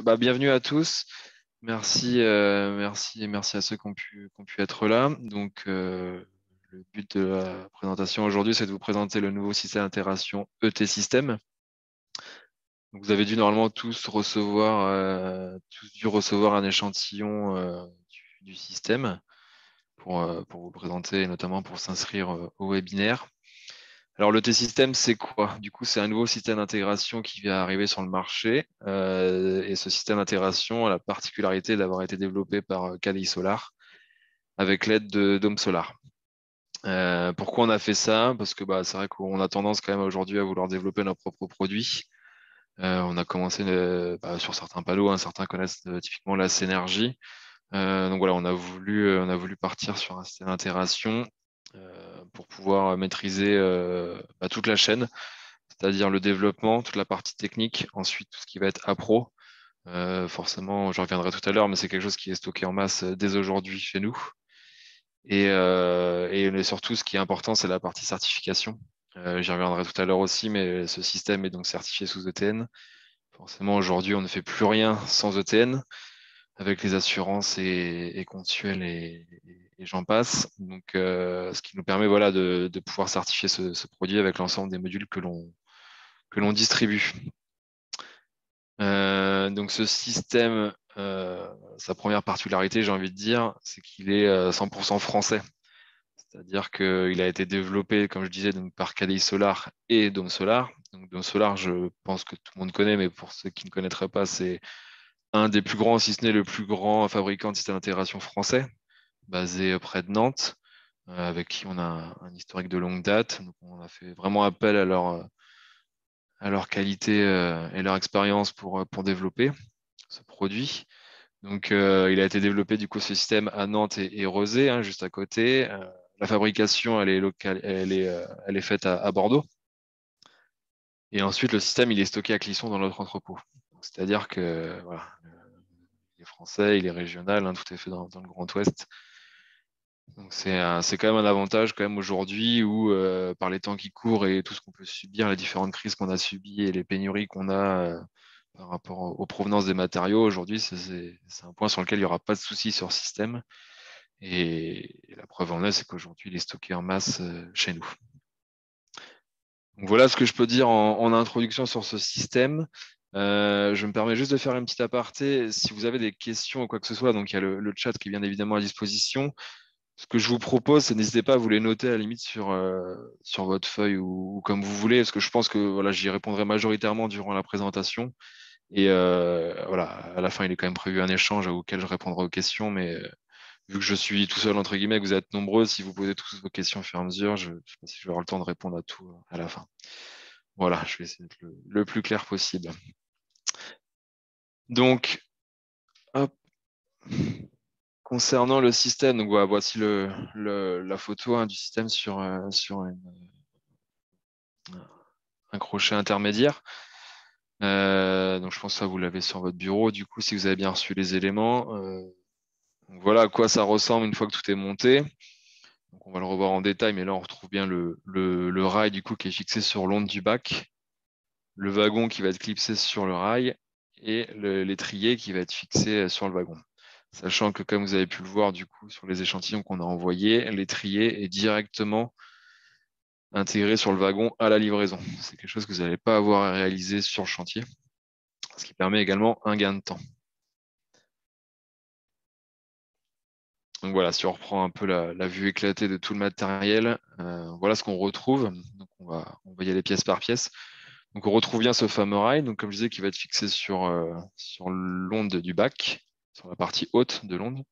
Bienvenue à tous. Merci à ceux qui ont pu être là. Le but de la présentation aujourd'hui, c'est de vous présenter le nouveau système d'intégration ET System. Donc, vous avez dû normalement tous dû recevoir un échantillon du système pour vous présenter et notamment pour s'inscrire au webinaire. Alors, le T-System, c'est quoi? Du coup, c'est un nouveau système d'intégration qui vient arriver sur le marché. Et ce système d'intégration a la particularité d'avoir été développé par Kali Solar avec l'aide de Dome Solar. Pourquoi on a fait ça? Parce que c'est vrai qu'on a tendance quand même aujourd'hui à vouloir développer nos propres produits. On a commencé sur certains panneaux, hein, certains connaissent typiquement la Synergie. Donc voilà, on a voulu partir sur un système d'intégration pour pouvoir maîtriser toute la chaîne, c'est-à-dire le développement, toute la partie technique, ensuite tout ce qui va être appro. Forcément, je reviendrai tout à l'heure, mais c'est quelque chose qui est stocké en masse dès aujourd'hui chez nous. Et surtout, ce qui est important, c'est la partie certification. J'y reviendrai tout à l'heure aussi, mais ce système est donc certifié sous ETN. Forcément, aujourd'hui, on ne fait plus rien sans ETN, avec les assurances et Contuel et j'en passe. Donc, ce qui nous permet voilà, de pouvoir certifier ce produit avec l'ensemble des modules que l'on distribue. Donc ce système, sa première particularité, j'ai envie de dire, c'est qu'il est 100% français. C'est-à-dire qu'il a été développé, comme je disais, donc, par Cadei Solar et Dome Solar. Donc Dome Solar, je pense que tout le monde connaît, mais pour ceux qui ne connaîtraient pas, c'est un des plus grands, si ce n'est le plus grand fabricant de systèmes d'intégration français, basé près de Nantes, avec qui on a un historique de longue date. Donc on a fait vraiment appel à leur qualité et leur expérience pour développer ce produit. Donc, il a été développé du coup ce système à Nantes et Rezé, hein, juste à côté. La fabrication, elle est locale, elle est faite à Bordeaux. Et ensuite, le système, il est stocké à Clisson dans notre entrepôt. C'est-à-dire que voilà, il est français, il est régional, hein, tout est fait dans le Grand Ouest. Donc, c'est quand même un avantage quand même aujourd'hui où, par les temps qui courent et tout ce qu'on peut subir, les différentes crises qu'on a subies et les pénuries qu'on a par rapport aux provenances des matériaux, aujourd'hui, c'est un point sur lequel il n'y aura pas de souci sur le système. Et la preuve en est, c'est qu'aujourd'hui, il est stocké en masse chez nous. Donc voilà ce que je peux dire en introduction sur ce système. Je me permets juste de faire une petite aparté. Si vous avez des questions ou quoi que ce soit, donc il y a le chat qui est bien évidemment à disposition. Ce que je vous propose, c'est n'hésitez pas à vous les noter à la limite sur votre feuille ou comme vous voulez, parce que je pense que voilà, j'y répondrai majoritairement durant la présentation. Et voilà, à la fin, il est quand même prévu un échange auquel je répondrai aux questions, mais vu que je suis tout seul, entre guillemets, que vous êtes nombreux, si vous posez toutes vos questions au fur et à mesure, je ne sais pas si je vais avoir le temps de répondre à tout à la fin. Voilà, je vais essayer d'être le plus clair possible. Donc, hop. Concernant le système, donc voilà, voici la photo hein, du système sur un crochet intermédiaire. Donc je pense que ça, vous l'avez sur votre bureau. Du coup, si vous avez bien reçu les éléments, donc voilà à quoi ça ressemble une fois que tout est monté. Donc on va le revoir en détail, mais là on retrouve bien le rail du coup qui est fixé sur l'onde du bac, le wagon qui va être clipsé sur le rail et l'étrier qui va être fixé sur le wagon. Sachant que comme vous avez pu le voir du coup sur les échantillons qu'on a envoyés, l'étrier est directement intégré sur le wagon à la livraison. C'est quelque chose que vous n'allez pas avoir à réaliser sur le chantier, ce qui permet également un gain de temps. Donc voilà, si on reprend un peu la vue éclatée de tout le matériel, voilà ce qu'on retrouve. Donc on va y aller pièce par pièce. Donc on retrouve bien ce fameux rail, donc comme je disais, qui va être fixé sur l'onde du bac, sur la partie haute de l'onde.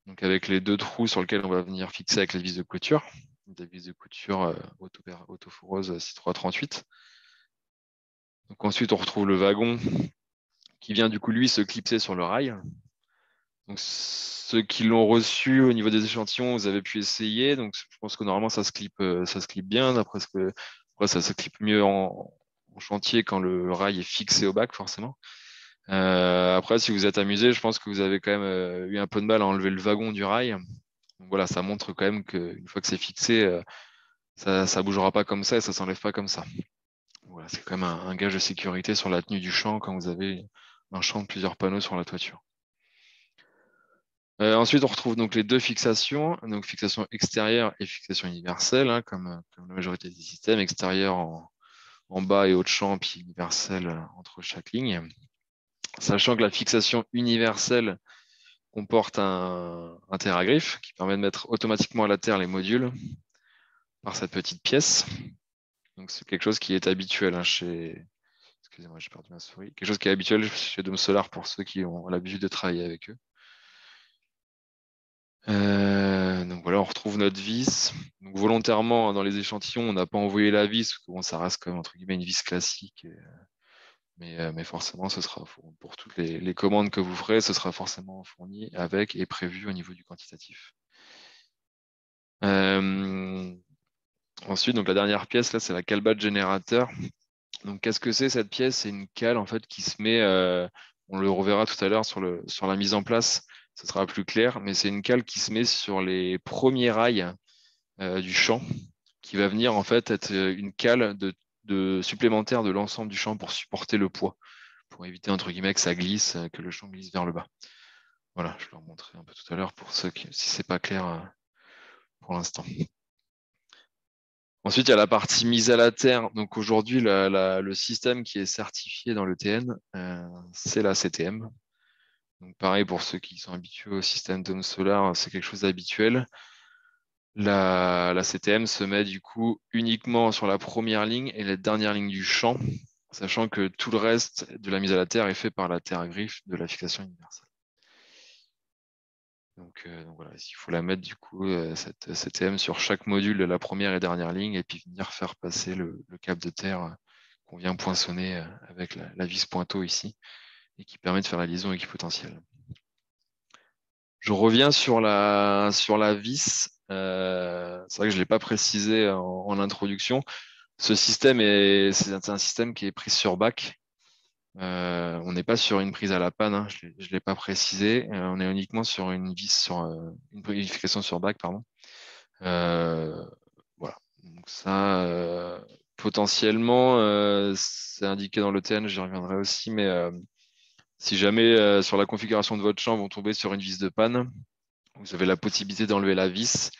Donc avec les deux trous sur lesquels on va venir fixer avec les vis de couture, des vis de couture autoforeuses 6338. Donc ensuite on retrouve le wagon qui vient du coup lui se clipser sur le rail. Donc ceux qui l'ont reçu au niveau des échantillons, vous avez pu essayer. Donc je pense que normalement ça se clip bien. D'après ce que après, ça se clip mieux en chantier quand le rail est fixé au bac forcément. Après, si vous êtes amusé, je pense que vous avez quand même eu un peu de mal à enlever le wagon du rail. Donc voilà, ça montre quand même qu'une fois que c'est fixé, ça bougera pas comme ça et ça s'enlève pas comme ça. Voilà, c'est quand même un gage de sécurité sur la tenue du champ quand vous avez un champ de plusieurs panneaux sur la toiture. Ensuite, on retrouve donc les deux fixations, donc fixation extérieure et fixation universelle, hein, comme la majorité des systèmes, extérieur en bas et haut de champ, puis universel entre chaque ligne. Sachant que la fixation universelle comporte un terre à griffe qui permet de mettre automatiquement à la terre les modules par cette petite pièce. Donc c'est quelque chose qui est habituel chez... Excusez-moi, j'ai perdu ma souris. Quelque chose qui est habituel chez Dome Solar pour ceux qui ont l'habitude de travailler avec eux. Donc voilà, on retrouve notre vis. Donc volontairement, dans les échantillons, on n'a pas envoyé la vis, parce que bon, ça reste comme entre guillemets une vis classique. Mais forcément, ce sera pour toutes les commandes que vous ferez, ce sera forcément fourni avec et prévu au niveau du quantitatif. Ensuite, donc la dernière pièce, là, c'est la cale bas générateur. Donc, qu'est-ce que c'est cette pièce? C'est une cale en fait qui se met, on le reverra tout à l'heure sur la mise en place, ce sera plus clair, mais c'est une cale qui se met sur les premiers rails du champ, qui va venir en fait être une cale supplémentaire de l'ensemble du champ pour supporter le poids, pour éviter entre guillemets que ça glisse, que le champ glisse vers le bas. Voilà, je vais leur montrer un peu tout à l'heure pour ceux qui, si c'est pas clair pour l'instant. Ensuite, il y a la partie mise à la terre. Donc aujourd'hui, le système qui est certifié dans le TN, c'est la CTM. Donc pareil pour ceux qui sont habitués au système Dome Solar, c'est quelque chose d'habituel. La CTM se met du coup uniquement sur la première ligne et la dernière ligne du champ, sachant que tout le reste de la mise à la terre est fait par la terre à griffe de la fixation universelle. Donc voilà, il faut la mettre du coup, cette CTM sur chaque module de la première et dernière ligne et puis venir faire passer le câble de terre qu'on vient poinçonner avec la vis pointeau ici et qui permet de faire la liaison équipotentielle. Je reviens sur la vis. C'est vrai que je ne l'ai pas précisé en introduction. Ce système c'est un système qui est pris sur bac. On n'est pas sur une prise à la panne, hein, je ne l'ai pas précisé. On est uniquement sur une vis, sur une purification sur bac, pardon. Voilà. Donc ça, potentiellement, c'est indiqué dans le TN, j'y reviendrai aussi, mais si jamais sur la configuration de votre champ, vous tombez sur une vis de panne, vous avez la possibilité d'enlever la vis,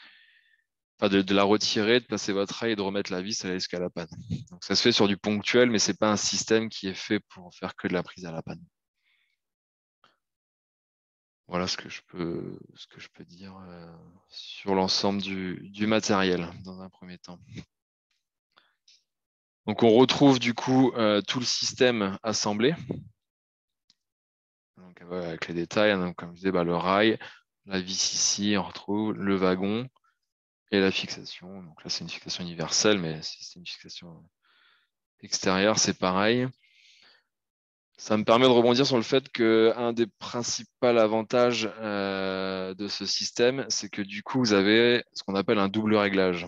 enfin de la retirer, de passer votre rail et de remettre la vis à la jusqu'à la panne. Donc ça se fait sur du ponctuel, mais c'est pas un système qui est fait pour faire que de la prise à la panne. Voilà ce que je peux dire sur l'ensemble du matériel dans un premier temps. Donc on retrouve du coup tout le système assemblé. Donc, avec les détails, hein, donc, comme je disais, le rail, la vis ici, on retrouve le wagon et la fixation. Donc là, c'est une fixation universelle, mais si c'est une fixation extérieure, c'est pareil. Ça me permet de rebondir sur le fait qu'un des principaux avantages de ce système, c'est que du coup, vous avez ce qu'on appelle un double réglage.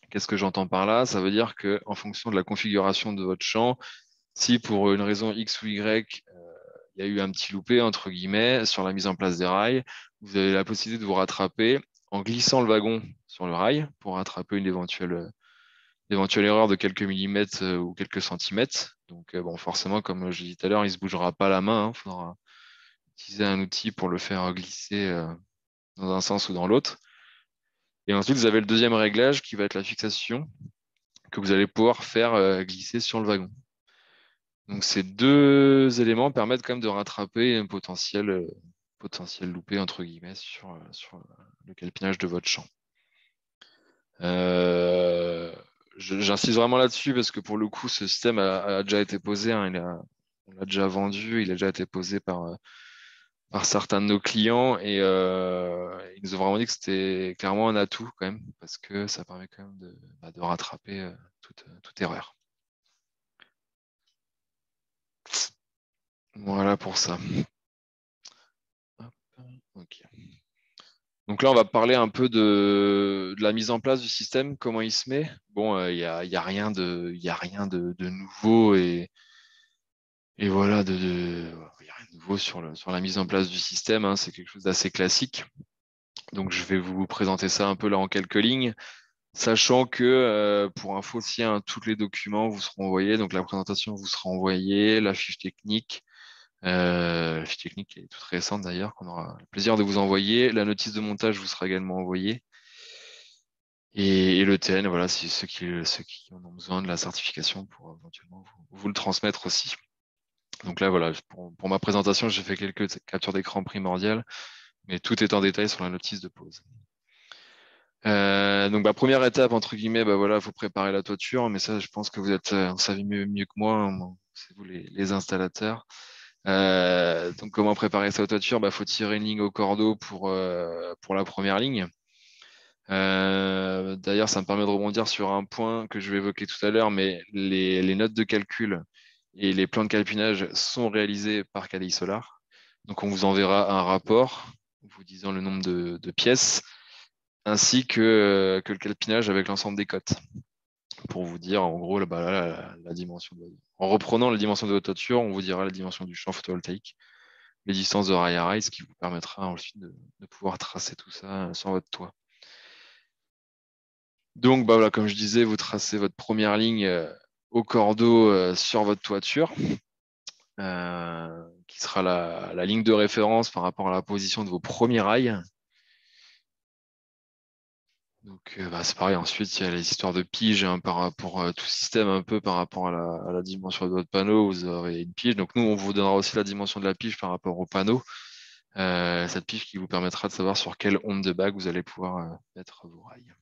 Qu'est-ce que j'entends par là? Ça veut dire qu'en fonction de la configuration de votre champ, si pour une raison X ou Y, il y a eu un petit loupé, entre guillemets, sur la mise en place des rails, vous avez la possibilité de vous rattraper en glissant le wagon sur le rail pour rattraper une éventuelle erreur de quelques millimètres ou quelques centimètres. Donc, bon, forcément, comme je l'ai dit tout à l'heure, il ne se bougera pas la main. Il faudra utiliser un outil pour le faire glisser dans un sens ou dans l'autre. Et ensuite, vous avez le deuxième réglage qui va être la fixation que vous allez pouvoir faire glisser sur le wagon. Donc, ces deux éléments permettent quand même de rattraper un potentiel loupé, entre guillemets, sur le calpinage de votre champ. J'insiste vraiment là-dessus parce que pour le coup, ce système a déjà été posé, hein, on l'a déjà vendu, il a déjà été posé par certains de nos clients et ils nous ont vraiment dit que c'était clairement un atout quand même parce que ça permet quand même de rattraper toute erreur. Voilà pour ça. Hop, ok. Donc là, on va parler un peu de la mise en place du système, comment il se met. Bon, il n'y a rien de nouveau et voilà, il y a rien de nouveau sur la mise en place du système, hein. C'est quelque chose d'assez classique. Donc, je vais vous présenter ça un peu là en quelques lignes, sachant que pour info aussi, hein, tous les documents vous seront envoyés. Donc, la présentation vous sera envoyée, la fiche technique, La fiche technique est toute récente d'ailleurs, qu'on aura le plaisir de vous envoyer. La notice de montage vous sera également envoyée. Et le TN, voilà, si ceux qui en ont besoin de la certification pour éventuellement vous le transmettre aussi. Donc là, voilà, pour ma présentation, j'ai fait quelques captures d'écran primordiales, mais tout est en détail sur la notice de pause. Donc, première étape, entre guillemets, voilà, faut préparer la toiture, mais ça, je pense que vous savez mieux que moi, hein, c'est vous les installateurs. Donc, comment préparer sa toiture? Faut tirer une ligne au cordeau pour la première ligne. D'ailleurs, ça me permet de rebondir sur un point que je vais évoquer tout à l'heure, mais les notes de calcul et les plans de calpinage sont réalisés par Cadei Solar. Donc, on vous enverra un rapport vous disant le nombre de pièces ainsi que le calpinage avec l'ensemble des cotes pour vous dire en gros la dimension en reprenant la dimension de votre toiture, on vous dira la dimension du champ photovoltaïque, les distances de rail à rail, ce qui vous permettra ensuite de pouvoir tracer tout ça sur votre toit. Donc voilà, comme je disais, vous tracez votre première ligne au cordeau sur votre toiture, qui sera la ligne de référence par rapport à la position de vos premiers rails. Donc c'est pareil, ensuite il y a les histoires de pige par rapport à tout système un peu par rapport à la dimension de votre panneau, vous aurez une pige. Donc nous on vous donnera aussi la dimension de la pige par rapport au panneau. Cette pige qui vous permettra de savoir sur quelle onde de bague vous allez pouvoir mettre vos rails.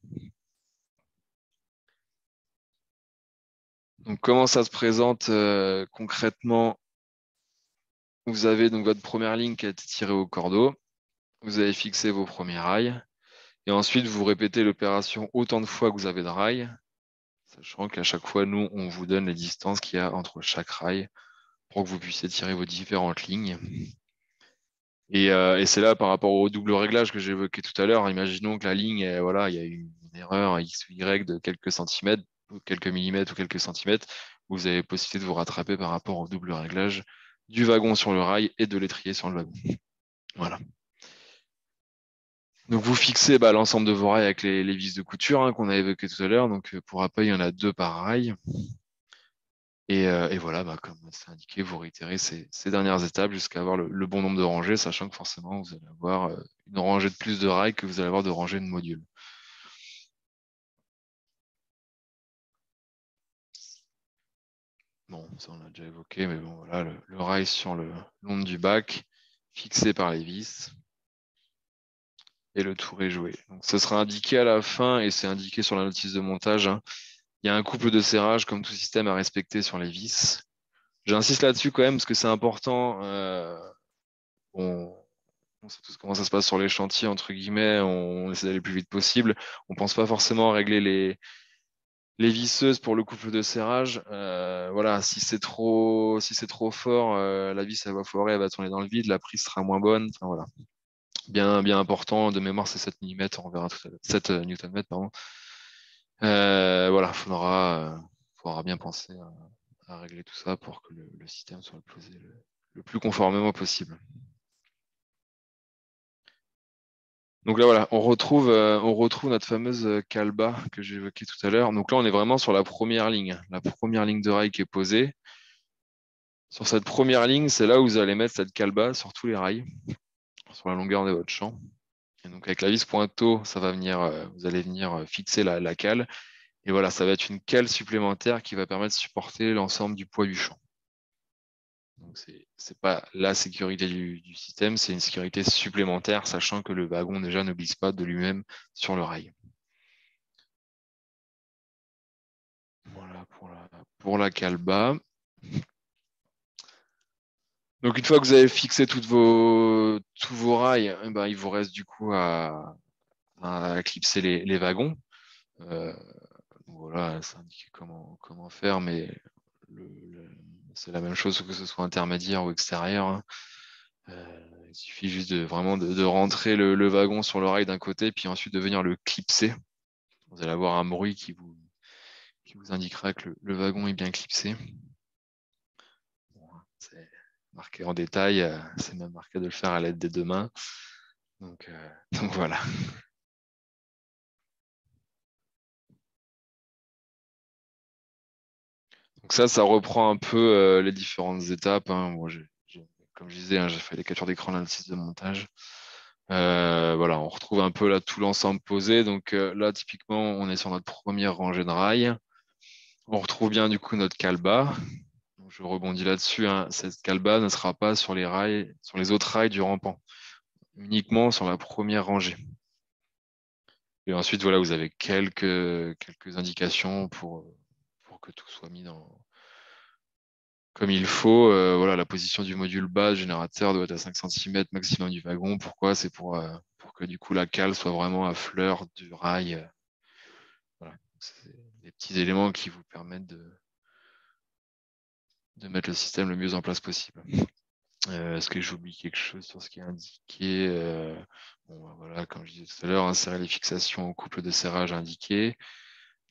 Donc comment ça se présente concrètement? Vous avez donc votre première ligne qui a été tirée au cordeau, vous avez fixé vos premiers rails, et ensuite vous répétez l'opération autant de fois que vous avez de rails, sachant qu'à chaque fois, nous, on vous donne les distances qu'il y a entre chaque rail pour que vous puissiez tirer vos différentes lignes. Et c'est là, par rapport au double réglage que j'ai évoqué tout à l'heure, imaginons que la ligne, voilà, il y a eu une erreur X ou Y de quelques centimètres, ou quelques millimètres ou quelques centimètres, vous avez possibilité de vous rattraper par rapport au double réglage du wagon sur le rail et de l'étrier sur le wagon. Voilà. Donc vous fixez l'ensemble de vos rails avec les vis de couture qu'on a évoquées tout à l'heure. Donc pour rappel, il y en a 2 par rail. Et voilà, comme c'est indiqué, vous réitérez ces dernières étapes jusqu'à avoir le bon nombre de rangées, sachant que forcément, vous allez avoir une rangée de plus de rails que vous allez avoir de rangées de modules. Bon, ça on l'a déjà évoqué, mais bon, voilà, le rail sur l'onde du bac, fixé par les vis, et le tour est joué. Donc, ce sera indiqué à la fin, et c'est indiqué sur la notice de montage. Il y a un couple de serrage, comme tout système, à respecter sur les vis. J'insiste là-dessus quand même, parce que c'est important. On sait tous comment ça se passe sur les chantiers, entre guillemets, on essaie d'aller le plus vite possible. On pense pas forcément à régler les visseuses pour le couple de serrage. Voilà, si c'est trop fort, la vis elle va foirer, elle va tourner dans le vide, la prise sera moins bonne. Enfin, voilà. Bien important, de mémoire c'est 7 mm, on verra tout à l'heure. 7 Nm, pardon. Voilà, faudra bien penser à régler tout ça pour que le système soit posé le plus conformément possible. Donc là, voilà, on retrouve notre fameuse calba que j'ai évoquée tout à l'heure. Donc là, on est vraiment sur la première ligne de rail qui est posée. Sur cette première ligne, c'est là où vous allez mettre cette calba sur tous les rails, sur la longueur de votre champ. Et donc avec la vis pointeau, vous allez venir fixer la cale. Et voilà, ça va être une cale supplémentaire qui va permettre de supporter l'ensemble du poids du champ. Donc c'est pas la sécurité du système, c'est une sécurité supplémentaire, sachant que le wagon déjà ne glisse pas de lui-même sur le rail. Voilà pour la calba. Donc une fois que vous avez fixé tous vos rails, il vous reste du coup à clipser les wagons. Voilà, c'est indiqué comment faire, mais c'est la même chose que ce soit intermédiaire ou extérieur. Il suffit juste vraiment de rentrer le wagon sur le rail d'un côté, puis ensuite de venir le clipser. Vous allez avoir un bruit qui vous indiquera que le wagon est bien clipsé. Bon, c'est marqué en détail, c'est même marqué de le faire à l'aide des 2 mains. Donc voilà. Donc ça reprend un peu les différentes étapes. Moi, j'ai comme je disais, hein, j'ai fait des captures d'écran dans le site de montage. Voilà, on retrouve un peu là tout l'ensemble posé. Donc là, typiquement, on est sur notre première rangée de rails. On retrouve bien du coup notre calba. Donc, je rebondis là-dessus, hein. Cette calba ne sera pas sur les rails, sur les autres rails du rampant, uniquement sur la première rangée. Et ensuite, voilà, vous avez quelques indications pour que tout soit mis comme il faut. Voilà, la position du module bas générateur doit être à 5 cm maximum du wagon. Pourquoi? C'est pour que du coup la cale soit vraiment à fleur du rail. Voilà. C'est des petits éléments qui vous permettent de mettre le système le mieux en place possible. Est-ce que j'oublie quelque chose sur ce qui est indiqué? Bon, bah, voilà, comme je disais tout à l'heure, insérer les fixations au couple de serrage indiqué.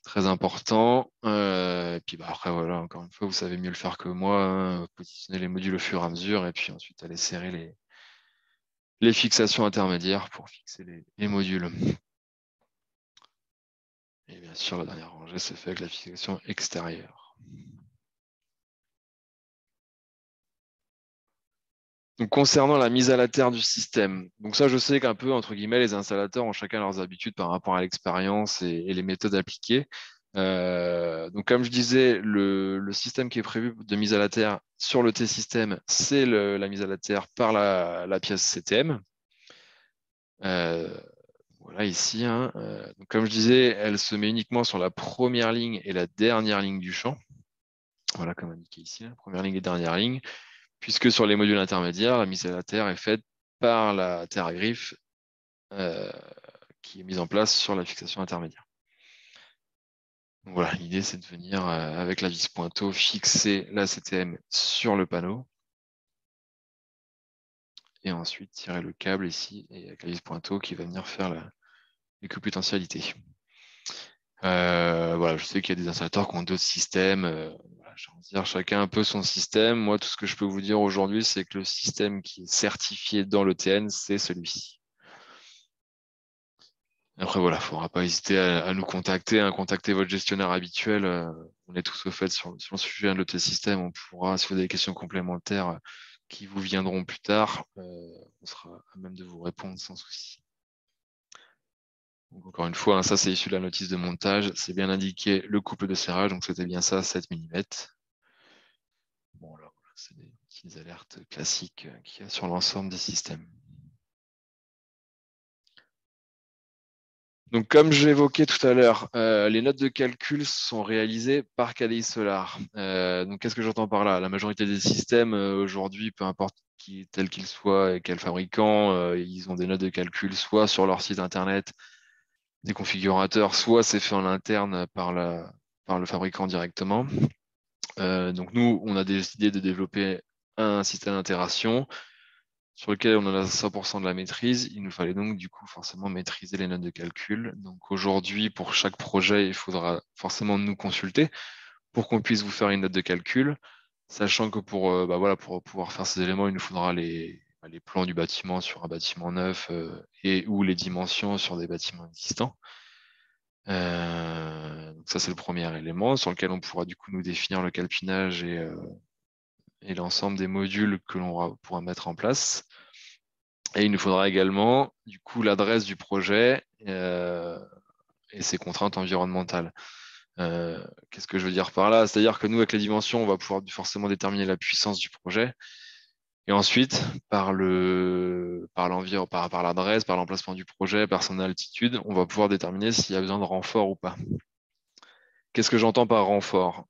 Très important. Et puis bah, après, voilà, encore une fois, vous savez mieux le faire que moi, hein. Positionner les modules au fur et à mesure, et puis ensuite aller serrer les fixations intermédiaires pour fixer les modules. Et bien sûr, la dernière rangée se fait avec la fixation extérieure. Donc, concernant la mise à la terre du système, donc ça, je sais qu'un peu, entre guillemets, les installateurs ont chacun leurs habitudes par rapport à l'expérience et les méthodes appliquées. Donc, comme je disais, le système qui est prévu de mise à la terre sur le T-système, c'est la mise à la terre par la pièce CTM. Voilà ici, hein. Donc, comme je disais, elle se met uniquement sur la première ligne et la dernière ligne du champ. Voilà, comme indiqué ici, la première ligne et dernière ligne. Puisque sur les modules intermédiaires, la mise à la terre est faite par la terre à griffe euh, qui est mise en place sur la fixation intermédiaire. Donc voilà, l'idée c'est de venir avec la vis pointeau fixer la CTM sur le panneau et ensuite tirer le câble ici et avec la vis pointeau qui va venir faire l'équipotentialité. Voilà, je sais qu'il y a des installateurs qui ont d'autres systèmes. Voilà, j'ai envie de dire chacun un peu son système. Moi, tout ce que je peux vous dire aujourd'hui, c'est que le système qui est certifié dans l'ETN, c'est celui-ci. Après, voilà, il ne faudra pas hésiter à nous contacter, à contacter votre gestionnaire habituel. On est tous au fait sur le sujet de l'ET-système. On pourra, si vous avez des questions complémentaires qui vous viendront plus tard, on sera à même de vous répondre sans souci. Donc, encore une fois, hein, ça c'est issu de la notice de montage. C'est bien indiqué le couple de serrage, donc c'était bien ça, 7 mm. Bon, là, voilà, c'est des petites alertes classiques qu'il y a sur l'ensemble des systèmes. Donc, comme j'évoquais tout à l'heure, les notes de calcul sont réalisées par KDI Solar. Donc, qu'est-ce que j'entends par là? La majorité des systèmes aujourd'hui, peu importe tel qu'il soit et quel fabricant, ils ont des notes de calcul soit sur leur site internet, des configurateurs, soit c'est fait en interne par le fabricant directement. Donc, nous, on a décidé de développer un système d'intégration sur lequel on en a 100% de la maîtrise. Il nous fallait donc du coup forcément maîtriser les notes de calcul. Donc aujourd'hui, pour chaque projet, il faudra forcément nous consulter pour qu'on puisse vous faire une note de calcul, sachant que pour pouvoir faire ces éléments, il nous faudra les plans du bâtiment sur un bâtiment neuf et ou les dimensions sur des bâtiments existants. Donc ça, c'est le premier élément sur lequel on pourra du coup nous définir le calpinage et l'ensemble des modules que l'on pourra mettre en place. Et il nous faudra également, du coup, l'adresse du projet et ses contraintes environnementales. Qu'est-ce que je veux dire par là? C'est-à-dire que nous, avec les dimensions, on va pouvoir forcément déterminer la puissance du projet. Et ensuite, par l'adresse, par l'emplacement du projet, par son altitude, on va pouvoir déterminer s'il y a besoin de renfort ou pas. Qu'est-ce que j'entends par renfort?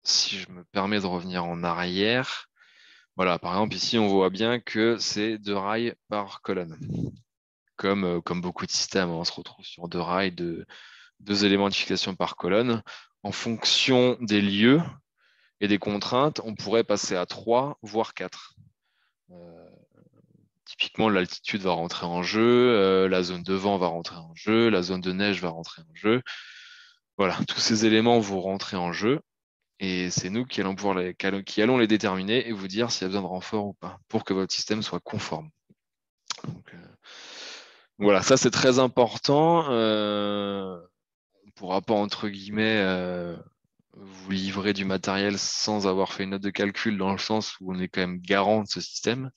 Si je me permets de revenir en arrière, voilà, par exemple, ici, on voit bien que c'est 2 rails par colonne. Comme beaucoup de systèmes, on se retrouve sur 2 rails, 2 éléments de fixation par colonne. En fonction des lieux et des contraintes, on pourrait passer à 3, voire 4. Typiquement, l'altitude va rentrer en jeu, la zone de vent va rentrer en jeu, la zone de neige va rentrer en jeu. Voilà, tous ces éléments vont rentrer en jeu. Et c'est nous qui allons les déterminer et vous dire s'il y a besoin de renfort ou pas, pour que votre système soit conforme. Donc, voilà, ça c'est très important. On ne pourra pas, entre guillemets, vous livrez du matériel sans avoir fait une note de calcul, dans le sens où on est quand même garant de ce système.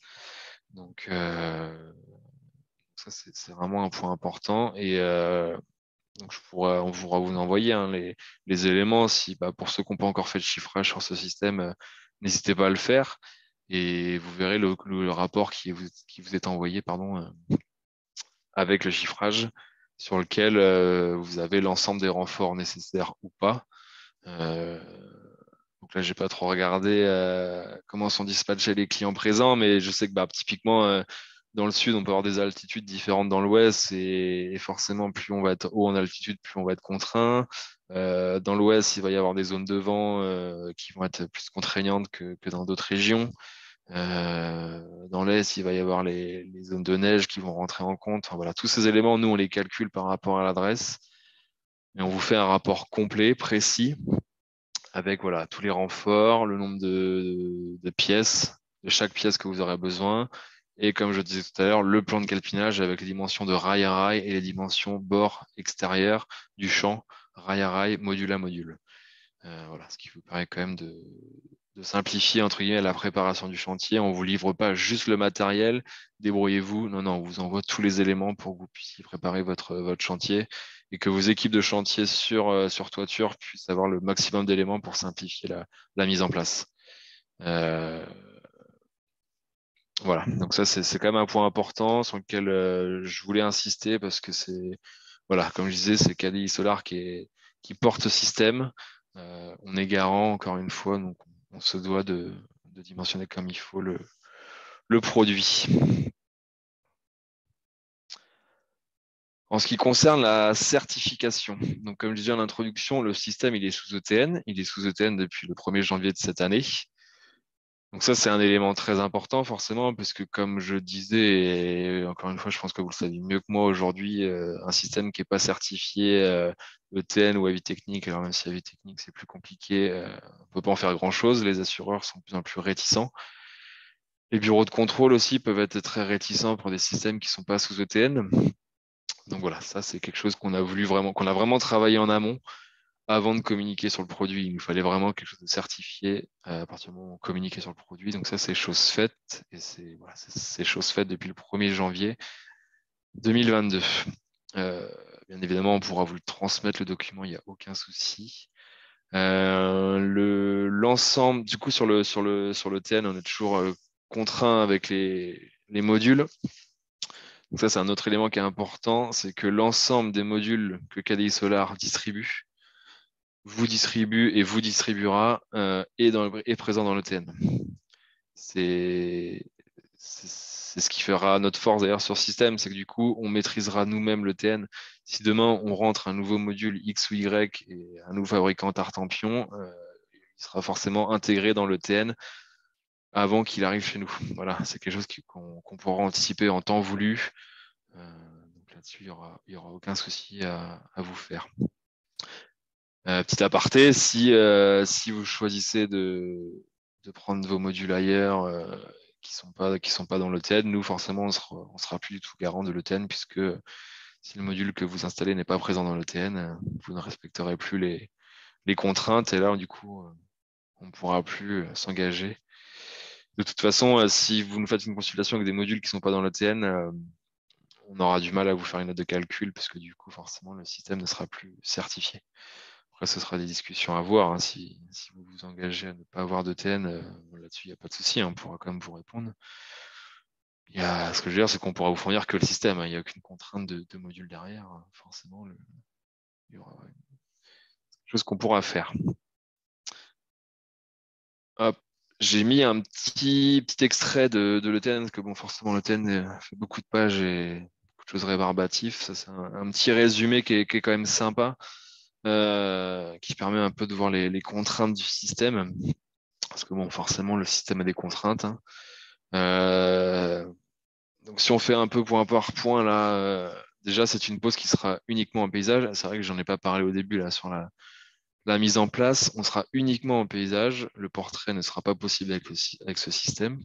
Donc, ça, c'est vraiment un point important. Et donc, on pourra vous envoyer hein, les éléments. Si, bah, pour ceux qui n'ont pas encore fait de chiffrage sur ce système, n'hésitez pas à le faire. Et vous verrez le rapport qui vous est envoyé, pardon, avec le chiffrage, sur lequel vous avez l'ensemble des renforts nécessaires ou pas. Euh, donc là, j'ai pas trop regardé comment sont dispatchés les clients présents, mais je sais que bah, typiquement, dans le sud, on peut avoir des altitudes différentes dans l'ouest, et forcément, plus on va être haut en altitude, plus on va être contraint. Dans l'ouest, il va y avoir des zones de vent qui vont être plus contraignantes que dans d'autres régions. Dans l'est, il va y avoir les zones de neige qui vont rentrer en compte. Enfin, voilà, tous ces éléments, nous, on les calcule par rapport à l'adresse, et on vous fait un rapport complet, précis, avec voilà, tous les renforts, le nombre de pièces, de chaque pièce que vous aurez besoin. Et comme je disais tout à l'heure, le plan de calpinage avec les dimensions de rail à rail et les dimensions bord extérieur du champ, rail à rail, module à module. Voilà, ce qui vous permet quand même de simplifier entre guillemets la préparation du chantier. On vous livre pas juste le matériel, débrouillez-vous. Non, non, on vous envoie tous les éléments pour que vous puissiez préparer votre chantier, et que vos équipes de chantier sur toiture puissent avoir le maximum d'éléments pour simplifier la mise en place. Euh, voilà, donc ça c'est quand même un point important sur lequel je voulais insister, parce que c'est, voilà, comme je disais, c'est KDI Solar qui porte ce système. On est garant, encore une fois, donc on se doit de dimensionner comme il faut le produit. En ce qui concerne la certification, donc comme je disais en introduction, le système il est sous ETN, il est sous ETN depuis le 1er janvier de cette année. Donc ça, c'est un élément très important forcément, parce que comme je disais, et encore une fois, je pense que vous le savez mieux que moi aujourd'hui, un système qui n'est pas certifié ETN ou avis technique, alors même si avis technique c'est plus compliqué, on ne peut pas en faire grand-chose. Les assureurs sont de plus en plus réticents. Les bureaux de contrôle aussi peuvent être très réticents pour des systèmes qui ne sont pas sous ETN. Donc voilà, ça c'est quelque chose qu'on a voulu vraiment, qu'on a vraiment travaillé en amont avant de communiquer sur le produit. Il nous fallait vraiment quelque chose de certifié à partir du moment où on communiquait sur le produit. Donc ça, c'est chose faite. Et c'est voilà, c'est chose faite depuis le 1er janvier 2022. Bien évidemment, on pourra vous le transmettre, le document, il n'y a aucun souci. L'ensemble, du coup, sur le TN, on est toujours contraint avec les modules. Donc ça, c'est un autre élément qui est important, c'est que l'ensemble des modules que KDI Solar distribue vous distribue et vous distribuera est présent dans l'ETN. C'est ce qui fera notre force d'ailleurs sur système, c'est que du coup, on maîtrisera nous-mêmes l'ETN. Si demain, on rentre un nouveau module X ou Y et un nouveau fabricant Tartampion, il sera forcément intégré dans l'ETN avant qu'il arrive chez nous. Voilà, c'est quelque chose qu'on pourra anticiper en temps voulu. Donc là-dessus, il y aura aucun souci à vous faire. Petit aparté, si vous choisissez de prendre vos modules ailleurs qui sont pas dans l'ETN, nous forcément on sera plus du tout garant de l'ETN, puisque si le module que vous installez n'est pas présent dans l'ETN, vous ne respecterez plus les contraintes, et là du coup on ne pourra plus s'engager. De toute façon, si vous nous faites une consultation avec des modules qui ne sont pas dans l'ETN, on aura du mal à vous faire une note de calcul, puisque du coup forcément le système ne sera plus certifié. Après, ce sera des discussions à voir, hein. Si vous vous engagez à ne pas avoir d'ETN, là-dessus, il n'y a pas de souci, hein, on pourra quand même vous répondre. Ce que je veux dire, c'est qu'on pourra vous fournir que le système, hein. Il n'y a aucune contrainte de module derrière, hein. Forcément, il y aura une chose qu'on pourra faire. Hop. J'ai mis un petit extrait de l'ETN, parce que bon, forcément, l'ETN fait beaucoup de pages et beaucoup de choses rébarbatives. Ça, c'est un petit résumé qui est quand même sympa, qui permet un peu de voir les contraintes du système. Parce que bon, forcément, le système a des contraintes, hein. Donc si on fait un peu point par point là, déjà c'est une pose qui sera uniquement en paysage. C'est vrai que j'en ai pas parlé au début là sur la mise en place. On sera uniquement en paysage. Le portrait ne sera pas possible avec ce système.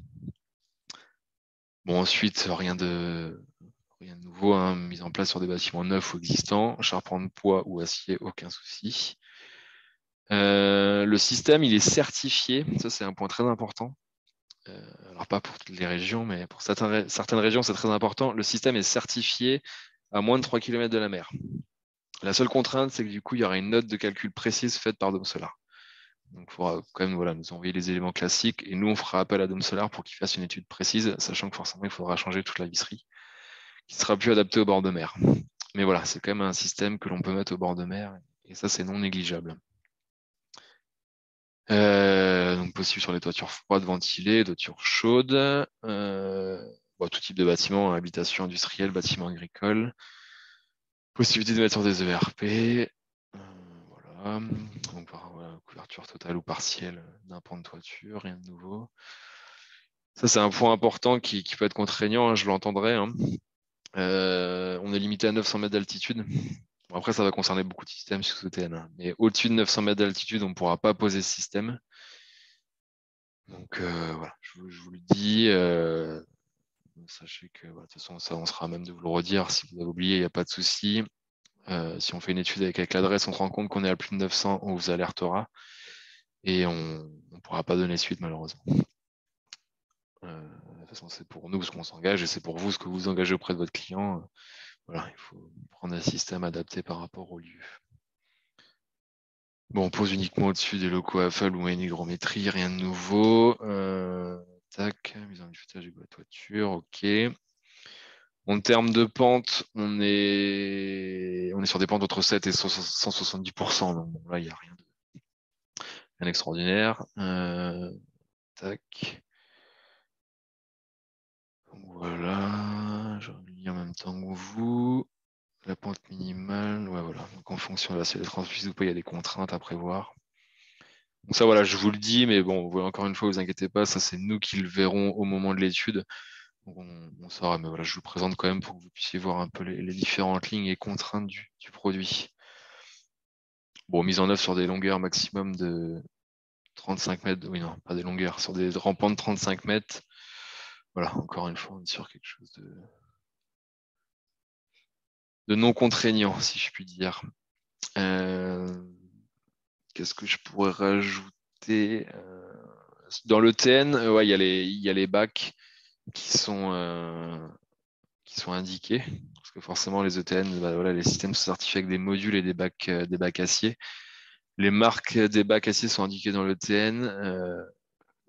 Bon, ensuite, rien de nouveau, hein. Mise en place sur des bâtiments neufs ou existants, charpente, poids ou acier, aucun souci. Le système, il est certifié. Ça, c'est un point très important. Alors, pas pour toutes les régions, mais pour certaines régions, c'est très important. Le système est certifié à moins de 3 km de la mer. La seule contrainte, c'est que du coup, il y aura une note de calcul précise faite par Dome Solar. Donc, il faudra quand même voilà, nous envoyer les éléments classiques et nous, on fera appel à Dome Solar pour qu'il fasse une étude précise, sachant que forcément, il faudra changer toute la visserie qui sera plus adaptée au bord de mer. Mais voilà, c'est quand même un système que l'on peut mettre au bord de mer et ça, c'est non négligeable. Donc possible sur les toitures froides, ventilées, toitures chaudes, tout type de bâtiment, habitation industrielle, bâtiment agricole. Possibilité de mettre sur des ERP. Voilà. Donc, voilà, couverture totale ou partielle d'un pan de toiture, rien de nouveau. Ça, c'est un point important qui peut être contraignant, hein, je l'entendrai. Hein. On est limité à 900 mètres d'altitude. Bon, après, ça va concerner beaucoup de systèmes sous ETN. Hein. Mais au-dessus de 900 mètres d'altitude, on ne pourra pas poser ce système. Donc voilà, je vous le dis. Sachez que de toute façon, ça, on sera à même de vous le redire. Si vous avez oublié, il n'y a pas de souci. Si on fait une étude avec l'adresse, on se rend compte qu'on est à plus de 900, on vous alertera et on ne pourra pas donner suite malheureusement. De toute façon, c'est pour nous ce qu'on s'engage et c'est pour vous ce que vous engagez auprès de votre client. Voilà, il faut prendre un système adapté par rapport au lieu. Bon, on pose uniquement au-dessus des locaux AFAL ou une hygrométrie, rien de nouveau. Tac, mise en bifutage de la toiture, ok. En termes de pente, on est sur des pentes entre 7 et 170%. Donc bon, là, il n'y a rien d'extraordinaire. Tac. Voilà. Je relis en même temps que vous. La pente minimale. Ouais, voilà. Donc en fonction de la si elle est transmise ou pas, il y a des contraintes à prévoir. Donc ça, voilà, je vous le dis, mais bon, encore une fois, vous inquiétez pas, ça c'est nous qui le verrons au moment de l'étude. Donc on saura, mais voilà, je vous le présente quand même pour que vous puissiez voir un peu les différentes lignes et contraintes du produit. Bon, mise en œuvre sur des longueurs maximum de 35 mètres. Oui, non, pas des longueurs, sur des rampants de 35 mètres. Voilà, encore une fois, on est sur quelque chose de non contraignant, si je puis dire. Qu'est-ce que je pourrais rajouter dans le TN, ouais, il y a les bacs qui sont, qui sont indiqués. Parce que forcément, les ETN, bah, voilà, les systèmes sont certifiés avec des modules et des bacs acier. Les marques des bacs acier sont indiquées dans le TN.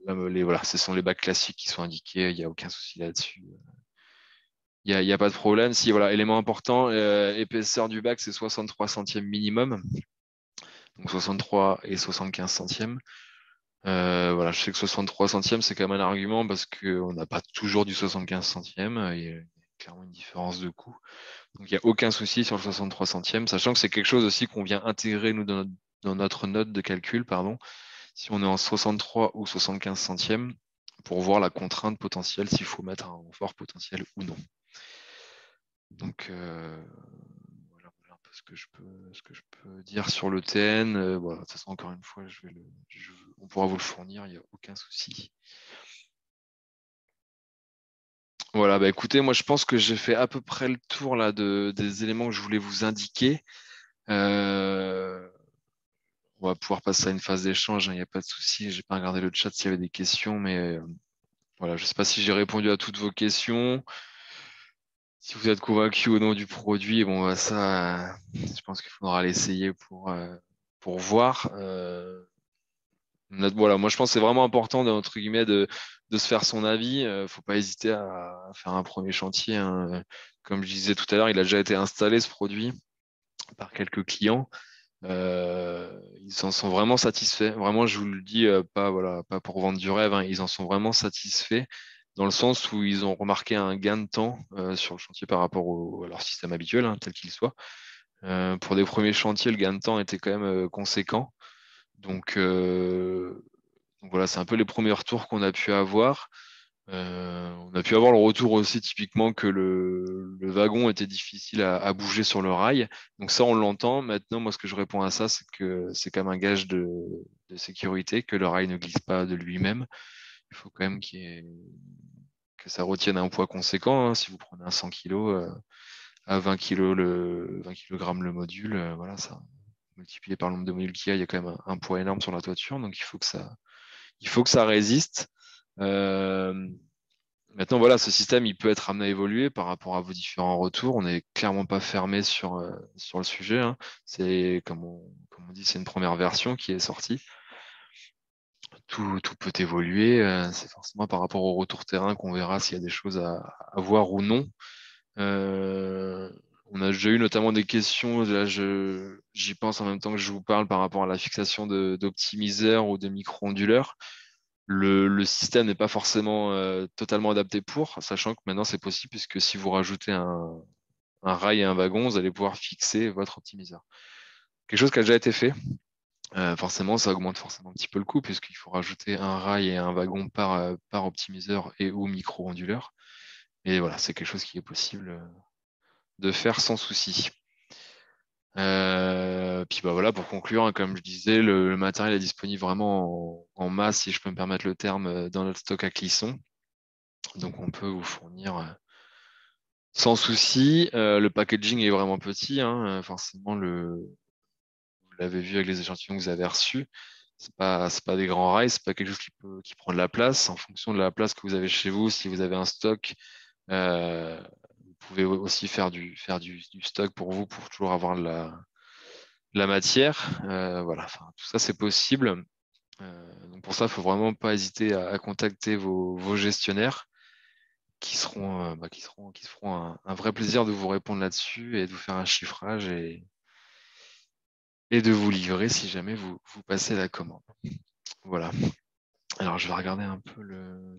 Voilà, ce sont les bacs classiques qui sont indiqués. Il n'y a aucun souci là-dessus. Il y a pas de problème. Si, voilà, élément important, épaisseur du bac, c'est 63 centièmes minimum. Donc 63 et 75 centièmes. Voilà, je sais que 63 centièmes, c'est quand même un argument parce qu'on n'a pas toujours du 75 centièmes. Il y a clairement une différence de coût. Donc, il n'y a aucun souci sur le 63 centièmes, sachant que c'est quelque chose aussi qu'on vient intégrer, nous, dans notre note de calcul, pardon, si on est en 63 ou 75 centièmes, pour voir la contrainte potentielle, s'il faut mettre un renfort potentiel ou non. Donc, voilà un peu ce que je peux dire sur le TN. Voilà, de toute façon, encore une fois, on pourra vous le fournir, il n'y a aucun souci. Voilà, bah écoutez, moi je pense que j'ai fait à peu près le tour là des éléments que je voulais vous indiquer. On va pouvoir passer à une phase d'échange, hein, il n'y a pas de souci. Je n'ai pas regardé le chat s'il y avait des questions, mais voilà, je ne sais pas si j'ai répondu à toutes vos questions. Si vous êtes convaincu ou non du produit, bon, bah, ça, je pense qu'il faudra l'essayer pour voir. Voilà, moi je pense que c'est vraiment important entre guillemets de se faire son avis. Faut pas hésiter à faire un premier chantier. Hein. Comme je disais tout à l'heure, il a déjà été installé ce produit par quelques clients. Ils en sont vraiment satisfaits. Vraiment, je vous le dis, pas, voilà, pas pour vendre du rêve, hein, ils en sont vraiment satisfaits dans le sens où ils ont remarqué un gain de temps sur le chantier par rapport à leur système habituel, hein, tel qu'il soit. Pour des premiers chantiers, le gain de temps était quand même conséquent. Donc, donc voilà, c'est un peu les premiers retours qu'on a pu avoir. On a pu avoir le retour aussi typiquement que le wagon était difficile à bouger sur le rail. Donc ça, on l'entend. Maintenant, moi, ce que je réponds à ça, c'est que c'est quand même un gage de sécurité, que le rail ne glisse pas de lui-même. Il faut quand même que ça retienne un poids conséquent. Hein. Si vous prenez un 100 kg à 20 kg le module, voilà, ça, multiplié par le nombre de modules qu'il y a quand même un poids énorme sur la toiture, donc il faut que ça résiste. Maintenant, voilà, ce système, il peut être amené à évoluer par rapport à vos différents retours. On n'est clairement pas fermé sur le sujet, hein. C'est, comme on dit, c'est une première version qui est sortie. Tout peut évoluer. C'est forcément par rapport au retour terrain qu'on verra s'il y a des choses à voir ou non. Euh, on a déjà eu notamment des questions, là j'y pense en même temps que je vous parle par rapport à la fixation d'optimiseurs ou de micro-onduleurs. Le système n'est pas forcément totalement adapté pour, sachant que maintenant c'est possible puisque si vous rajoutez un rail et un wagon, vous allez pouvoir fixer votre optimiseur. Quelque chose qui a déjà été fait. Forcément, ça augmente forcément un petit peu le coût puisqu'il faut rajouter un rail et un wagon par optimiseur et ou micro-onduleur. Et voilà, c'est quelque chose qui est possible de faire sans souci. Puis bah voilà, pour conclure, hein, comme je disais, le matériel est disponible vraiment en masse, si je peux me permettre le terme, dans notre stock à Clisson. Donc on peut vous fournir sans souci. Le packaging est vraiment petit, hein, forcément, vous l'avez vu avec les échantillons que vous avez reçus. C'est pas des grands rails, c'est pas quelque chose qui prend de la place. En fonction de la place que vous avez chez vous, si vous avez un stock, vous pouvez aussi faire du stock pour vous pour toujours avoir la matière. Voilà, enfin, tout ça, c'est possible. Donc pour ça, il faut vraiment pas hésiter à contacter vos gestionnaires qui se feront un vrai plaisir de vous répondre là-dessus et de vous faire un chiffrage et de vous livrer si jamais vous passez la commande. Voilà. Alors, je vais regarder un peu le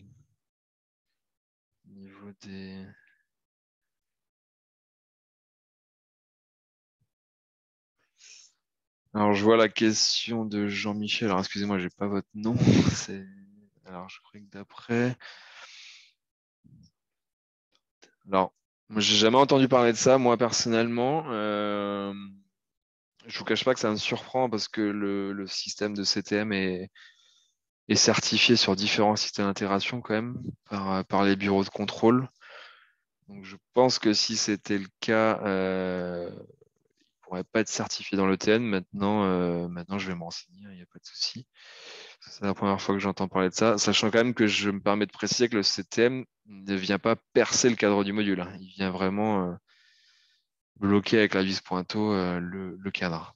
niveau des... Alors, je vois la question de Jean-Michel. Alors, excusez-moi, j'ai pas votre nom. C'est... Alors, je crois que d'après... Alors, moi, j'ai jamais entendu parler de ça, moi, personnellement. Je vous cache pas que ça me surprend parce que le système de CTM est certifié sur différents systèmes d'intégration quand même par les bureaux de contrôle. Donc, je pense que si c'était le cas, pourrait pas être certifié dans l'ETN. Maintenant, je vais me renseigner, il n'y a pas de souci. C'est la première fois que j'entends parler de ça, sachant quand même que je me permets de préciser que le CTM ne vient pas percer le cadre du module, hein. Il vient vraiment bloquer avec la vis pointeau le cadre.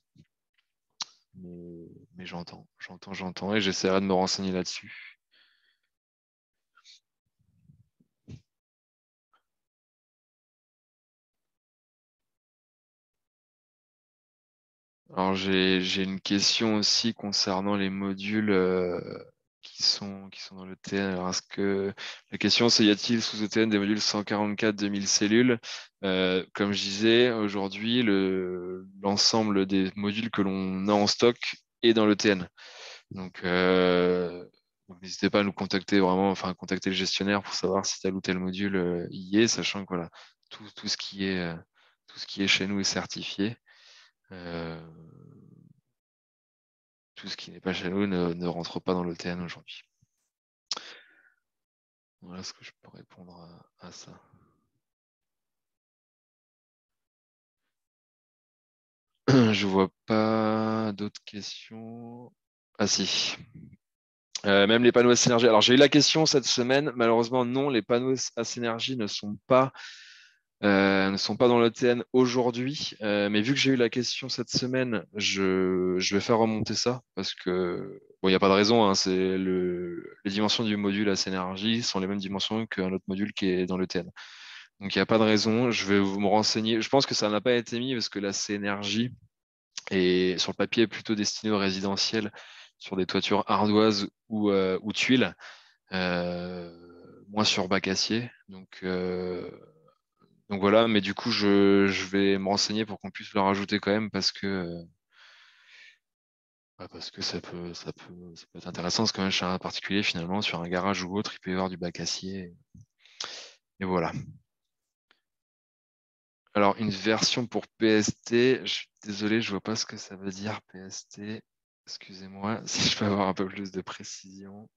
Mais j'entends, et j'essaierai de me renseigner là-dessus. Alors j'ai une question aussi concernant les modules qui sont dans l'ETN. Alors la question c'est y a-t-il sous ETN des modules 144 2000 cellules? Comme je disais, aujourd'hui l'ensemble des modules que l'on a en stock est dans l'ETN. Donc, donc n'hésitez pas à nous contacter vraiment, enfin contacter le gestionnaire pour savoir si tel ou tel module y est, sachant que voilà, tout tout ce qui est chez nous est certifié. Euh, tout ce qui n'est pas chez nous ne rentre pas dans l'ETN aujourd'hui. Voilà ce que je peux répondre à ça. Je vois pas d'autres questions. Ah si. Même les panneaux à synergie. Alors j'ai eu la question cette semaine. Malheureusement, non, les panneaux à synergie ne sont pas dans l'ETN aujourd'hui. Mais vu que j'ai eu la question cette semaine, je vais faire remonter ça parce que bon, il n'y a pas de raison, hein, les dimensions du module à Synergie sont les mêmes dimensions qu'un autre module qui est dans l'ETN. Donc il n'y a pas de raison. Je vais vous me renseigner. Je pense que ça n'a pas été mis parce que la Synergie est sur le papier est plutôt destinée au résidentiel sur des toitures ardoises ou tuiles, euh, moins sur bac acier. Donc voilà, mais du coup, je vais me renseigner pour qu'on puisse le rajouter quand même parce que ça peut être intéressant, parce que quand même chez un particulier, finalement, sur un garage ou autre, il peut y avoir du bac acier. Et voilà. Alors, une version pour PST, je suis désolé, je vois pas ce que ça veut dire PST. Excusez-moi, si je peux avoir un peu plus de précision.